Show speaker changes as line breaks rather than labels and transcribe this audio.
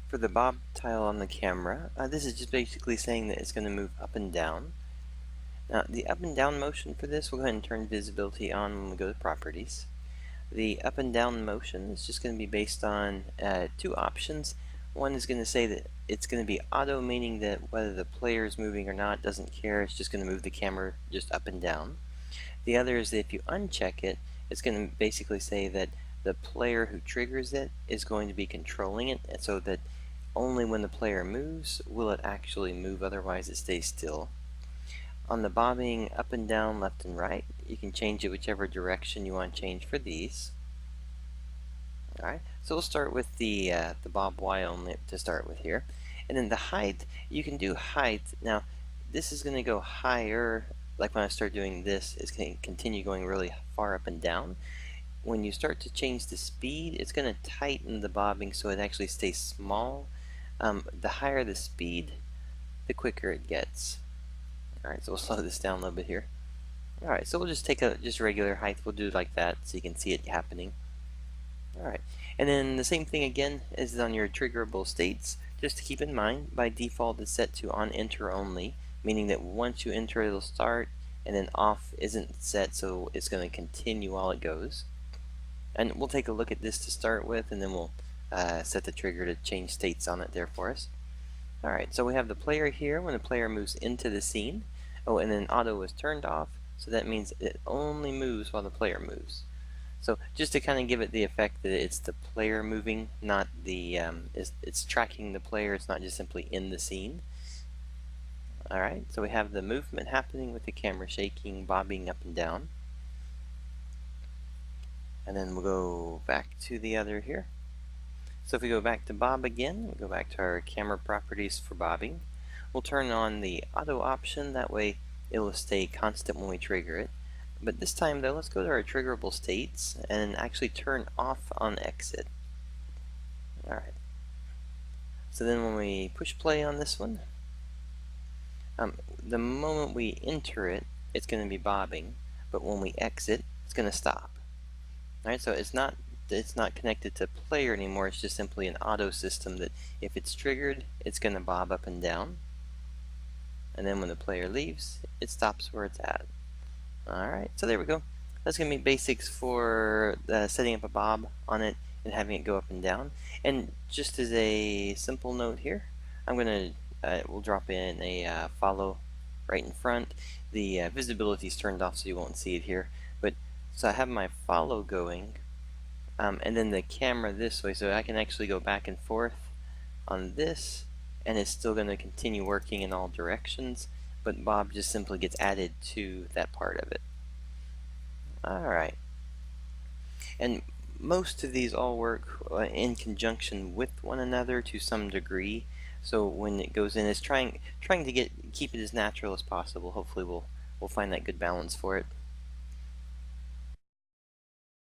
For the bob tile on the camera, this is just basically saying that it's going to move up and down. Now, the up and down motion for this, we'll go ahead and turn visibility on when we go to properties. The up and down motion is just going to be based on two options. One is going to say that it's going to be auto, meaning that whether the player is moving or not, doesn't care, it's just going to move the camera just up and down. The other is that if you uncheck it, it's going to basically say that the player who triggers it is going to be controlling it, and so that only when the player moves will it actually move, otherwise it stays still. On the bobbing up and down, left and right, you can change it whichever direction you want to change for these. Alright, so we'll start with the bob Y only to start with here. And then the height, you can do height. Now, this is going to go higher, like when I start doing this, it's going to continue going really far up and down. When you start to change the speed, it's going to tighten the bobbing so it actually stays small. The higher the speed, the quicker it gets. Alright, so we'll slow this down a little bit here. Alright, so we'll just take just regular height. We'll do it like that so you can see it happening. Alright, and then the same thing again is on your triggerable states. Just to keep in mind, by default it's set to on enter only, meaning that once you enter it'll start, and then off isn't set, so it's going to continue while it goes. And we'll take a look at this to start with, and then we'll set the trigger to change states on it there for us. Alright, so we have the player here when the player moves into the scene. Oh, and then auto is turned off, so that means it only moves while the player moves. So just to kind of give it the effect that it's the player moving, not the, it's tracking the player, it's not just simply in the scene. Alright, so we have the movement happening with the camera shaking, bobbing up and down. And then we'll go back to the other here. So if we go back to bob again, we'll go back to our camera properties for bobbing. We'll turn on the auto option, that way it will stay constant when we trigger it. But this time though, let's go to our triggerable states and actually turn off on exit. Alright. So then when we push play on this one, the moment we enter it, it's going to be bobbing, but when we exit, it's going to stop. Alright, so it's not connected to player anymore, it's just simply an auto system that if it's triggered, it's going to bob up and down. And then when the player leaves, it stops where it's at. Alright, so there we go. That's going to be basics for setting up a bob on it and having it go up and down. And just as a simple note here, I'm going to, we'll drop in a follow right in front. The visibility is turned off so you won't see it here. But so I have my follow going, and then the camera this way, so I can actually go back and forth on this, and it's still going to continue working in all directions, but bob just simply gets added to that part of it. Alright, and most of these all work in conjunction with one another to some degree, so when it goes in, it's trying to keep it as natural as possible. Hopefully we'll find that good balance for it.